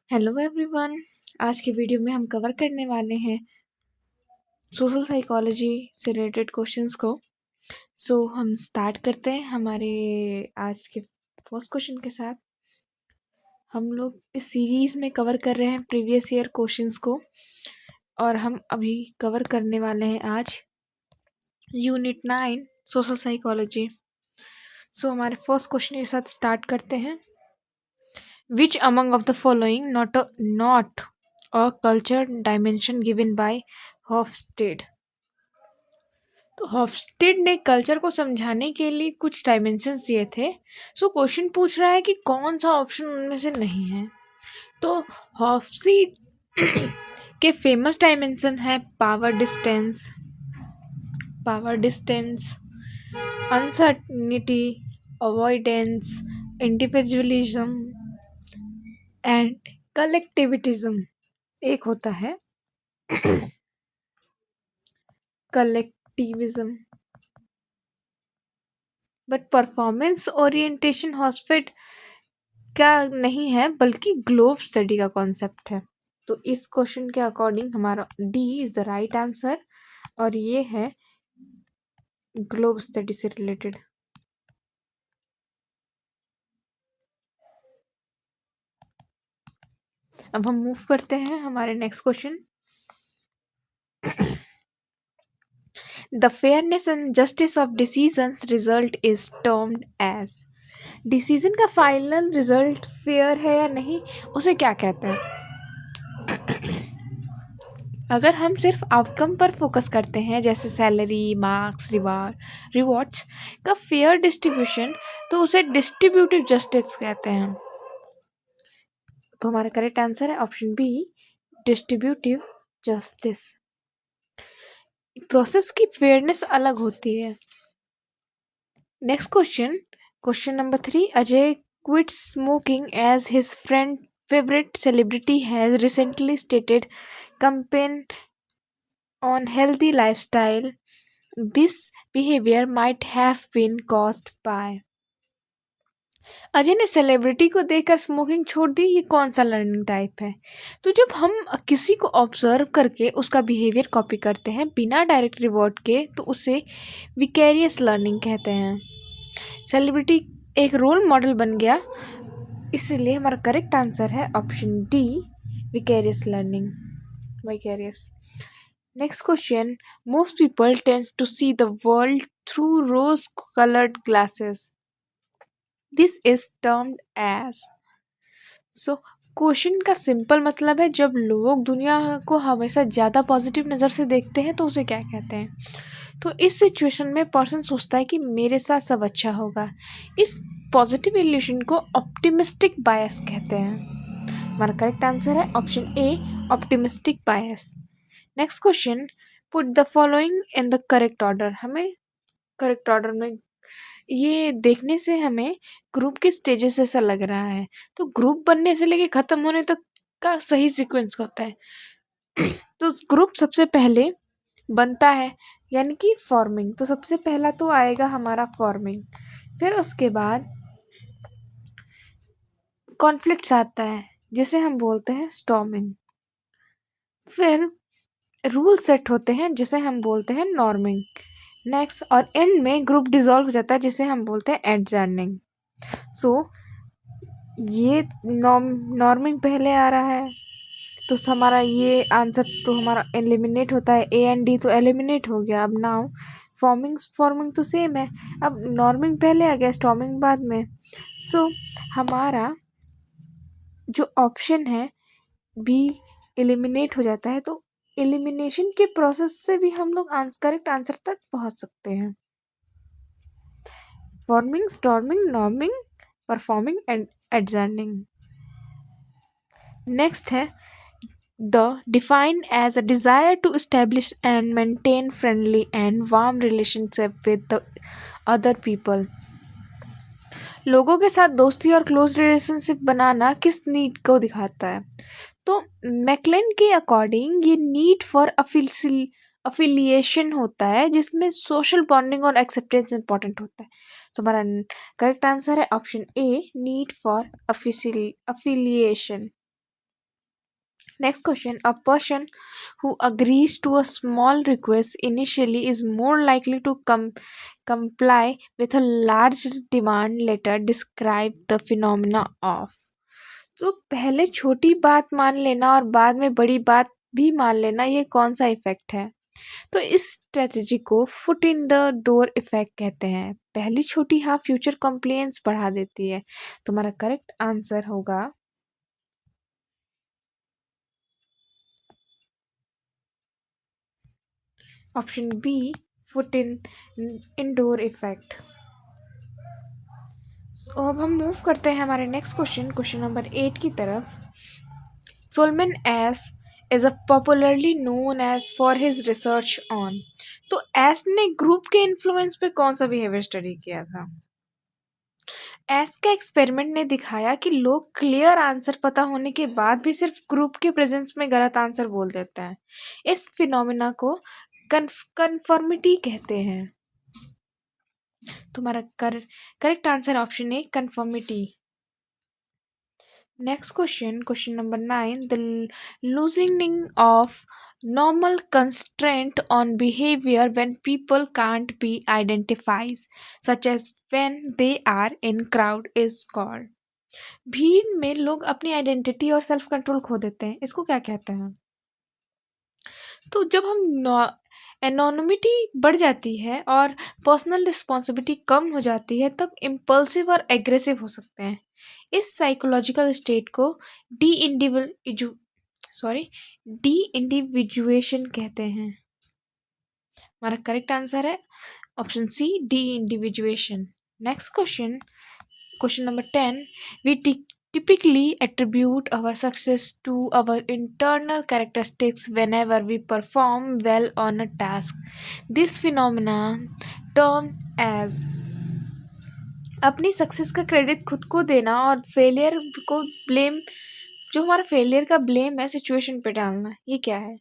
Hello everyone. आज के video में हम कवर करने वाले हैं सोशल साइकोलॉजी से रिलेटेड क्वेश्चंस को। हम स्टार्ट करते हैं हमारे आज के फर्स्ट क्वेश्चन के साथ। हम लोग इस सीरीज़ में कवर कर रहे हैं प्रीवियस ईयर क्वेश्चंस को और हम अभी कवर करने वाले हैं आज यूनिट 9 सोशल साइकोलॉजी। हमारे फर्स्ट क्वेश्चन के साथ स्टार्ट करते हैं। Which among of the following not a culture dimension given by Hofstede? तो हॉफस्टेड ने कल्चर को समझाने के लिए कुछ डायमेंशंस दिए थे। क्वेश्चन पूछ रहा है कि कौन सा ऑप्शन उनमें से नहीं है। तो हॉफस्टेड के फेमस डायमेंशन है power distance, uncertainty, avoidance, individualism and collectivism. एक होता है कलेक्टिविज्म। बट परफॉर्मेंस ओरिएंटेशन हॉस्पिट का नहीं है बल्कि ग्लोब स्टडी का कॉन्सेप्ट है। तो इस क्वेश्चन के अकॉर्डिंग हमारा D is the right answer और ये है ग्लोब स्टडी से रिलेटेड। अब हम मूव करते हैं हमारे next question. The fairness and justice of decisions result is termed as. Decision का फाइनल रिजल्ट फेयर है या नहीं, उसे क्या कहते हैं? अगर हम सिर्फ आउटकम पर फोकस करते हैं जैसे सैलरी, मार्क्स, रिवॉर्ड्स का फेयर डिस्ट्रीब्यूशन, तो उसे डिस्ट्रीब्यूटिव जस्टिस कहते हैं। तो हमारा करेक्ट आंसर है option B, distributive justice. Process की फेयरनेस अलग होती है। Next question number 3। Ajay quit smoking as his favorite celebrity has recently stated campaign on healthy lifestyle. This behavior might have been caused by। Ajay ने celebrity को देखकर smoking छोड़ दी, ये कौन सा लर्निंग टाइप है? तो जब हम किसी को ऑब्जर्व करके उसका बिहेवियर कॉपी करते हैं बिना डायरेक्ट रिवॉर्ड के, तो उसे विकेरियस लर्निंग कहते हैं। सेलिब्रिटी एक रोल मॉडल बन गया, इसलिए हमारा करेक्ट आंसर है option D, vicarious learning, vicarious. Next question. Most people tend to see the world through rose-colored glasses. This is termed as। Question का सिंपल मतलब है जब लोग दुनिया को हमेशा ज़्यादा पॉजिटिव नज़र से देखते हैं तो उसे क्या कहते हैं? तो इस सिचुएशन में पर्सन सोचता है कि मेरे साथ सब अच्छा होगा। इस पॉजिटिव इल्यूशन को ऑप्टिमिस्टिक बायस कहते हैं। हमारा करेक्ट आंसर है option A, optimistic bias. Next question. Put the following in the correct order. हमें करेक्ट ऑर्डर में ये देखने से हमें ग्रुप के स्टेजेस ऐसा लग रहा है, तो ग्रुप बनने से लेके खत्म होने तक का सही सीक्वेंस होता है। तो ग्रुप सबसे पहले बनता है यानी कि फॉर्मिंग। तो सबसे पहला तो आएगा हमारा फॉर्मिंग, फिर उसके बाद कॉन्फ्लिक्ट्स आता है जिसे हम बोलते हैं स्टॉर्मिंग, फिर रूल सेट होते हैं जिसे हम बोलते हैं नॉर्मिंग। नेक्स्ट और एंड में ग्रुप डिसॉल्व हो जाता है जिसे हम बोलते हैं एडजर्निंग। ये नॉर्मिंग पहले आ रहा है, तो हमारा ये आंसर तो हमारा एलिमिनेट होता है, ए एंड डी तो एलिमिनेट हो गया। अब नाउ फॉर्मिंग तो सेम है, अब नॉर्मिंग पहले आ गया, स्टॉर्मिंग बाद में। हमारा जो ऑप्शन है बी एलिमिनेट हो जाता है। तो एलिमिनेशन के प्रोसेस से भी हम लोग करेक्ट आंसर तक पहुंच सकते हैं। Forming, storming, norming, performing and adjourning. Next है the defined as a desire to establish and maintain friendly and warm relationship with the other people. लोगों के साथ दोस्ती और क्लोज रिलेशनशिप बनाना किस नीड को दिखाता है? तो मैकलेन के अकॉर्डिंग ये नीड फॉर अफिलिएशन होता है जिसमें सोशल बॉन्डिंग और एक्सेप्टेंस इंपॉर्टेंट होता है। तो हमारा करेक्ट आंसर है option A, need for affiliation. Next question. A person who agrees to a small request initially is more likely to comply with a large demand later. Describe the phenomena of. तो पहले छोटी बात मान लेना और बाद में बड़ी बात भी मान लेना, ये कौन सा इफेक्ट है? तो इस स्ट्रेटजी को foot in the door effect कहते हैं। पहली छोटी हाँ फ्यूचर कंप्लेंट्स बढ़ा देती है। तुम्हारा करेक्ट आंसर होगा option B, foot in indoor effect. So अब हम मूव करते हैं हमारे नेक्स्ट क्वेश्चन नंबर 8 की तरफ। Solomon Asch is a popularly known as for his research on. तो एस ने ग्रुप के इन्फ्लुएंस पे कौन सा बिहेवियर स्टडी किया था? एस का एक्सपेरिमेंट ने दिखाया कि लोग क्लियर आंसर पता होने के बाद भी सिर्फ ग्रुप के प्रेजेंस में गलत आंसर बोल देते हैं। इस फिनोमिना को कन्फर्मिटी कहते हैं। तुम्हारा correct answer option A, conformity. Next question number 9। The loosening of normal constraint on behavior when people can't be identified, such as when they are in crowd, is called। भीड़ में लोग अपनी identity और self control खो देते हैं, इसको क्या कहते हैं? तो जब हम एनोनिमिटी बढ़ जाती है और पर्सनल रिस्पॉन्सिबिलिटी कम हो जाती है, तब इम्पल्सिव और एग्रेसिव हो सकते हैं। इस साइकोलॉजिकल स्टेट को deindividuation sorry deindividuation कहते हैं। हमारा करेक्ट आंसर है option C, deindividuation. Next question number 10। We typically attribute our success to our internal characteristics whenever we perform well on a task. This phenomenon termed as। अपनी success का credit खुद को देना और failure को blame, जो हमारा failure का ब्लेम है सिचुएशन पे डालना, ये क्या है?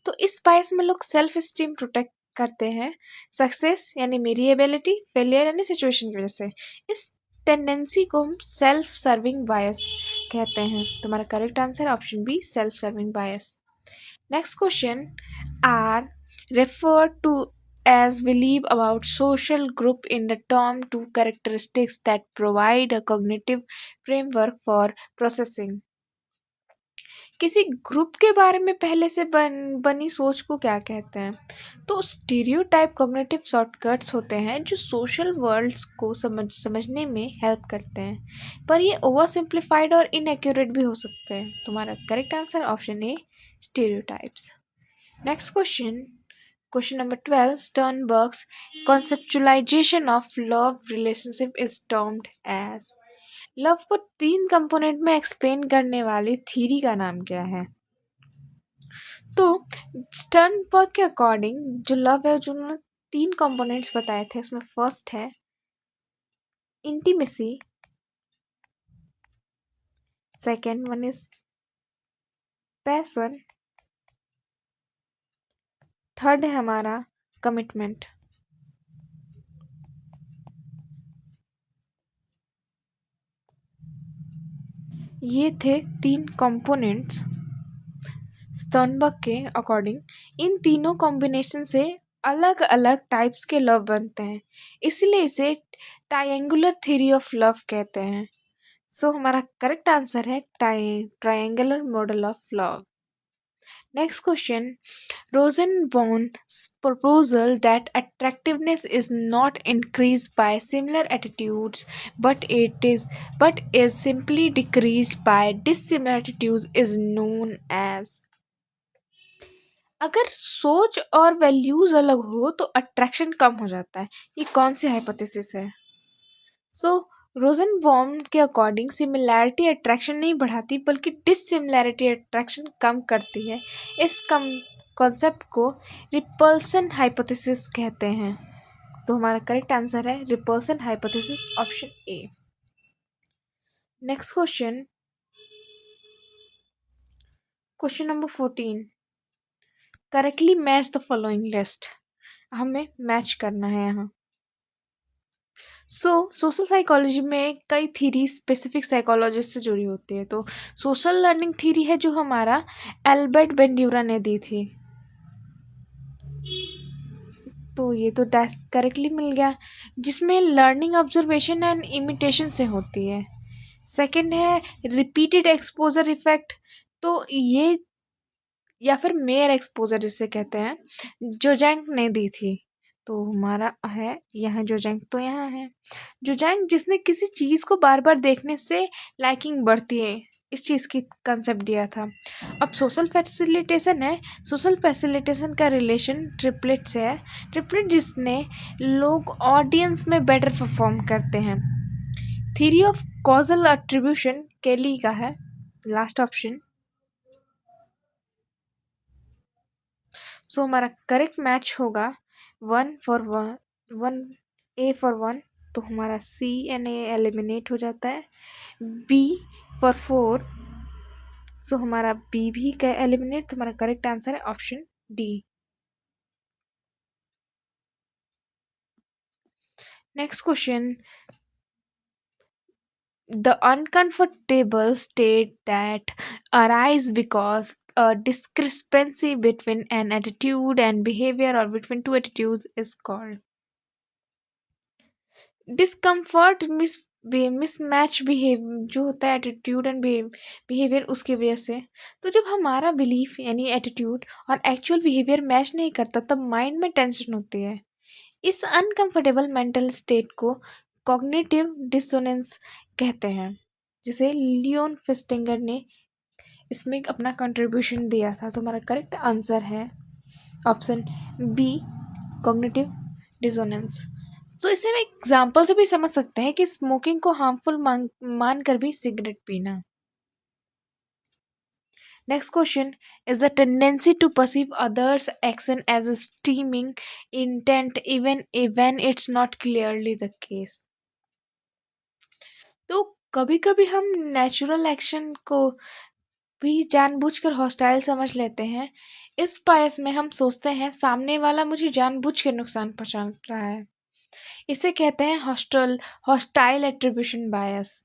तो इस बायस में लोग सेल्फ स्टीम प्रोटेक्ट करते हैं। सक्सेस यानी मेरी एबिलिटी, फेलियर यानी सिचुएशन की वजह से। इस टेंडेंसी को हम सेल्फ सर्विंग बायस कहते हैं। तुम्हारा correct answer option B, self serving bias. Next question. Are referred to as we leave about social group in the term two characteristics that provide a cognitive framework for processing। किसी group के बारे में पहले से बनी सोच को क्या कहते हैं? तो स्टीरियोटाइप कॉग्निटिव शॉर्टकट्स होते हैं जो सोशल वर्ल्ड्स को समझने में हेल्प करते हैं, पर ये ओवर सिंप्लीफाइड और इनएक्यूरेट भी हो सकते हैं। तुम्हारा correct answer option A, stereotypes. Next question number 12। स्टर्नबर्ग्स conceptualization of love relationship is termed as। Love को 3 कंपोनेंट में एक्सप्लेन करने वाली थ्योरी का नाम क्या है? तो स्टर्नबर्ग के अकॉर्डिंग जो लव है, जो उन्होंने 3 कंपोनेंट्स बताए थे, इसमें फर्स्ट है intimacy, second one is passion, third है हमारा कमिटमेंट। ये थे 3 कंपोनेंट्स स्टर्नबर्ग के अकॉर्डिंग। इन तीनों कॉम्बिनेशन से अलग अलग टाइप्स के लव बनते हैं, इसलिए इसे ट्रायंगुलर थ्योरी ऑफ लव कहते हैं। सो हमारा करेक्ट आंसर है triangular model of love. Next question. Rosenbaum's proposal that attractiveness is not increased by similar attitudes but is simply decreased by dissimilar attitudes is known as। अगर सोच और values अलग हो तो अट्रैक्शन कम हो जाता है, ये कौन सी हाइपोथेसिस है? सो रोजनबॉर्न के अकॉर्डिंग सिमिलैरिटी अट्रैक्शन नहीं बढ़ाती बल्कि डिससिमिलैरिटी अट्रैक्शन कम करती है। इस कॉन्सेप्ट को रिपल्सन हाइपोथेसिस कहते हैं। तो हमारा करेक्ट आंसर है repulsion hypothesis, option A. Next question number 14। Correctly match the following list. हमें मैच करना है यहाँ। सोशल साइकोलॉजी में कई थीरी स्पेसिफिक साइकोलॉजिस्ट से जुड़ी होती है। तो सोशल लर्निंग थीरी है जो हमारा एल्बर्ट बेंड्यूरा ने दी थी। तो ये तो करेक्टली मिल गया, जिसमें लर्निंग ऑब्जर्वेशन एंड इमिटेशन से होती है। सेकंड है रिपीटेड एक्सपोजर इफेक्ट। तो ये या फिर मेयर एक्सपोजर जिसे कहते हैं, जोजैंग ने दी थी। तो हमारा है यहाँ जोजैंग, तो यहाँ है जोजैंग जिसने किसी चीज़ को बार बार देखने से लाइकिंग बढ़ती है, इस चीज़ की कंसेप्ट दिया था। अब सोशल फैसिलिटेशन है। सोशल फैसिलिटेशन का रिलेशन ट्रिपलेट से है। ट्रिपलेट जिसने लोग ऑडियंस में बेटर परफॉर्म करते हैं। थ्योरी ऑफ कॉजल अट्रीब्यूशन केली का है लास्ट ऑप्शन। सो हमारा करेक्ट मैच होगा 1 A फॉर 1, तो हमारा C and A एलिमिनेट हो जाता है। B फॉर 4, सो हमारा B भी का एलिमिनेट, तो हमारा करेक्ट आंसर है option D। Next question, the uncomfortable state that arise because a discrepancy between an attitude and behavior or between two attitudes is called discomfort. Mismatch behave जो होता है attitude and behaviour उसकी वजह से। तो जब हमारा बिलीफ यानी एटीट्यूड और एक्चुअल बिहेवियर मैच नहीं करता तब माइंड में टेंशन होती है। इस अनकंफर्टेबल मेंटल स्टेट को कॉग्निटिव डिसोनेंस कहते हैं, जिसे लियोन फिस्टिंगर ने इसमें अपना कंट्रीब्यूशन दिया था। तो हमारा करेक्ट आंसर है ऑप्शन बी, कॉग्निटिव डिसोनेंस। तो इसे हम एग्जाम्पल से भी समझ सकते हैं कि स्मोकिंग को हार्मफुल मान कर भी सिगरेट पीना। Next question is the tendency to perceive others action as a stemming intent even when it's not clearly the case. तो कभी कभी हम नेचुरल एक्शन को भी जानबूझकर हॉस्टाइल समझ लेते हैं। इस बायस में हम सोचते हैं सामने वाला मुझे जानबूझ के नुकसान पहुंचा रहा है। इसे कहते हैं हॉस्टाइल एट्रीब्यूशन बायस।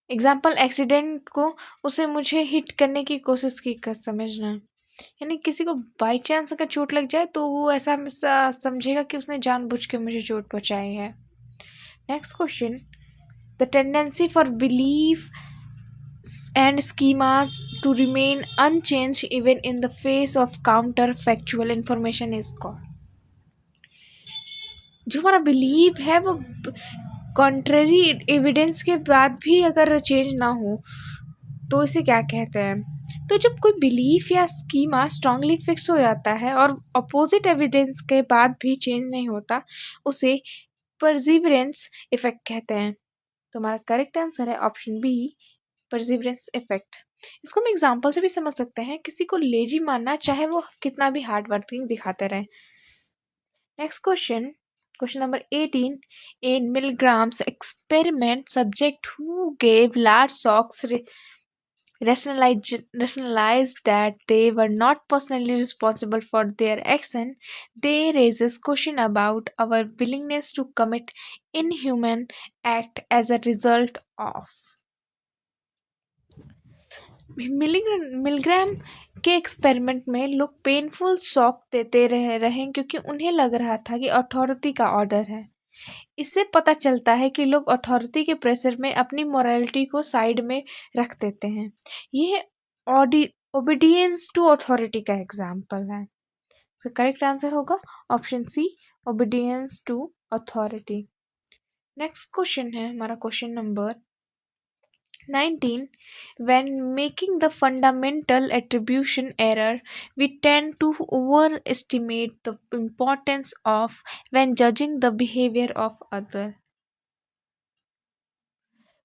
एग्जाम्पल, एक्सीडेंट को उसे मुझे हिट करने की कोशिश की कर समझना, यानी किसी को बाई चांस अगर चोट लग जाए तो वो ऐसा समझेगा कि उसने जानबूझ के मुझे चोट पहुंचाई है। Next question, the tendency for belief and schemas to remain unchanged even in the face of counterfactual information is called। जो हमारा बिलीव है वो कॉन्ट्ररी एविडेंस के बाद भी अगर चेंज ना हो तो इसे क्या कहते हैं। तो जब कोई बिलीफ या स्कीमा स्ट्रांगली फिक्स हो जाता है और अपोजिट एविडेंस के बाद भी चेंज नहीं होता, उसे परसिवरेंस इफेक्ट कहते हैं। तो हमारा करेक्ट आंसर है ऑप्शन बी, परसिवरेंस इफेक्ट। इसको हम एग्जांपल से भी समझ सकते हैं, किसी को लेजी मानना चाहे वो कितना भी हार्ड वर्किंग दिखाते रहे। Next question, question number 18, in Milgram's experiment subject who gave large socks rationalized that they were not personally responsible for their action. They raises question about our willingness to commit inhuman act as a result of। मिलग्राम के experiment में लोग painful shock देते रहे क्योंकि उन्हें लग रहा था कि अथॉरिटी का ऑर्डर है। इससे पता चलता है कि लोग अथॉरिटी के प्रेशर में अपनी मोरालिटी को साइड में रख देते हैं। यह ओबीडियंस टू अथॉरिटी का एग्जाम्पल है। तो करेक्ट आंसर होगा option C, obedience to authority. Next question है हमारा question number 19, when making the fundamental attribution error, we tend to overestimate the importance of when judging the behavior of other।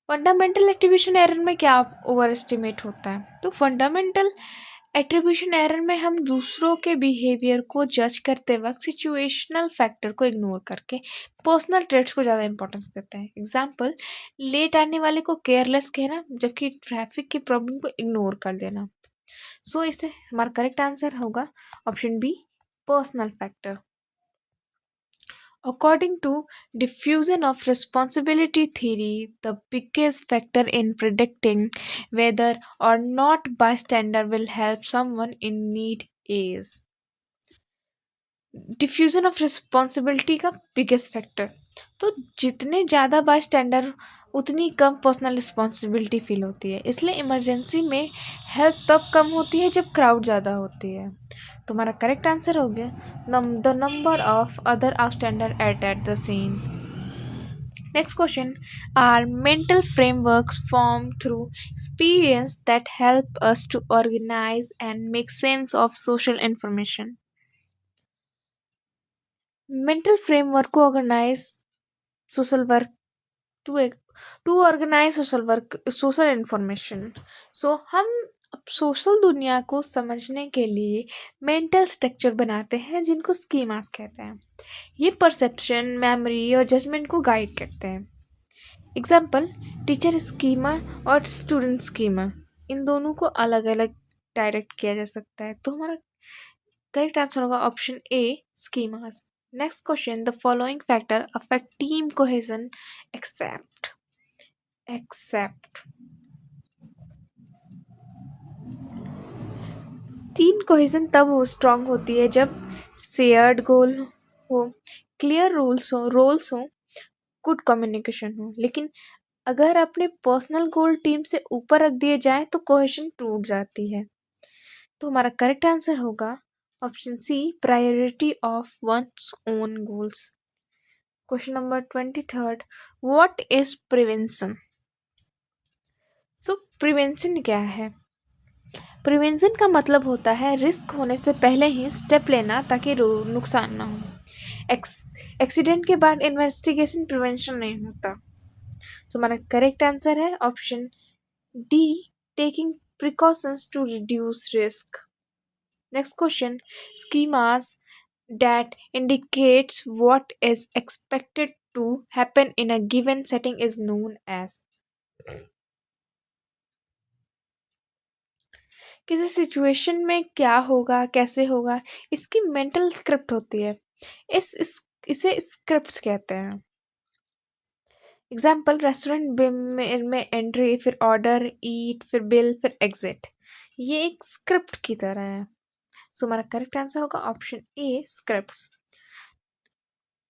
Fundamental attribution error में क्या over estimate होता है? तो fundamental attribution error में हम दूसरों के बिहेवियर को जज करते वक्त सिचुएशनल फैक्टर को इग्नोर करके पर्सनल ट्रेट्स को ज़्यादा इंपॉर्टेंस देते हैं। एग्जाम्पल, लेट आने वाले को केयरलेस कहना जबकि ट्रैफिक की प्रॉब्लम को इग्नोर कर देना। सो इससे हमारा करेक्ट आंसर होगा option B, personal factor. According to diffusion of responsibility theory, the biggest factor in predicting whether or not bystander will help someone in need is diffusion of responsibility का biggest factor. तो जितने ज़्यादा by standard उतनी कम personal responsibility feel होती है, इसलिए emergency में help तब कम होती है जब क्राउड ज़्यादा होती है। तुम्हारा करेक्ट आंसर हो गया the number of other outstander at the scene. Next question. Are mental frameworks formed through experience that help us to organize and make sense of social information? Mental framework को organize social work to organize social information. So हम social दुनिया को समझने के लिए mental structure बनाते हैं जिनको स्कीमास कहते हैं। ये परसेप्शन, मेमोरी और जजमेंट को गाइड करते हैं। एग्जाम्पल, टीचर स्कीमा और स्टूडेंट स्कीमा, इन दोनों को अलग अलग डायरेक्ट किया जा सकता है। तो हमारा करेक्ट आंसर होगा option A, schemas. Next question, the following factor affect team cohesion except team cohesion तब स्ट्रांग होती है जब शेयर्ड गोल हो, क्लियर रोल्स हो, गुड कम्युनिकेशन हो। लेकिन अगर अपने पर्सनल गोल टीम से ऊपर रख दिए जाए तो कोहेजन टूट जाती है। तो हमारा करेक्ट आंसर होगा option C, priority of one's own goals. Question number 23, what is prevention? So prevention क्या है? प्रिवेंशन का मतलब होता है रिस्क होने से पहले ही स्टेप लेना ताकि नुकसान ना हो। एक्सीडेंट के बाद इन्वेस्टिगेशन प्रिवेंशन नहीं होता। सो हमारा करेक्ट आंसर है option D, taking precautions to reduce risk. Next question, schemas that indicates what is expected to happen in a given setting is known as। किसी सिचुएशन में क्या होगा, कैसे होगा, इसकी मेंटल स्क्रिप्ट होती है। इसे स्क्रिप्ट्स कहते हैं। एग्जाम्पल, रेस्टोरेंट में एंट्री, फिर ऑर्डर, ईट, फिर बिल, फिर एग्जिट। ये एक स्क्रिप्ट की तरह है। सो हमारा करेक्ट आंसर होगा option A, scripts.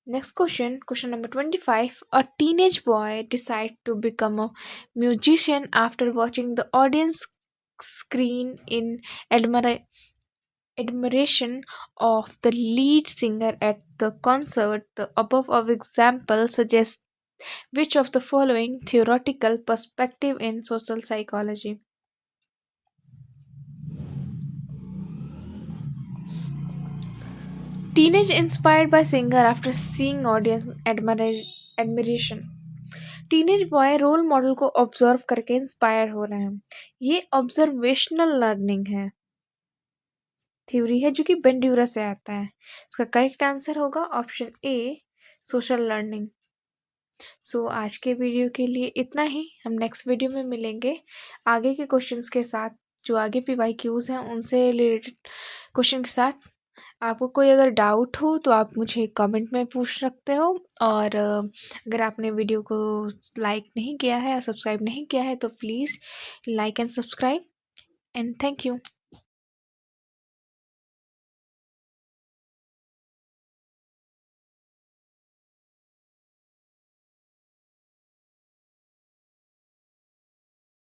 Next question number 25. A teenage boy decides to become a musician after watching the audience scream in admiration of the lead singer at the concert. The above of example suggests which of the following theoretical perspective in social psychology? Teenage inspired by singer after seeing audience admiration. Teenage boy role model को observe करके inspire हो रहे हैं। ये observational learning है, theory है जो कि बेंड्यूरा से आता है। इसका करेक्ट आंसर होगा ऑप्शन ए, सोशल लर्निंग। सो आज के वीडियो के लिए इतना ही। हम नेक्स्ट वीडियो में मिलेंगे आगे के क्वेश्चंस के साथ, जो आगे PYQs हैं उनसे रिलेटेड क्वेश्चन के साथ। आपको कोई अगर डाउट हो तो आप मुझे कमेंट में पूछ सकते हो, और अगर आपने वीडियो को लाइक नहीं किया है या सब्सक्राइब नहीं किया है तो please like and subscribe, and thank you.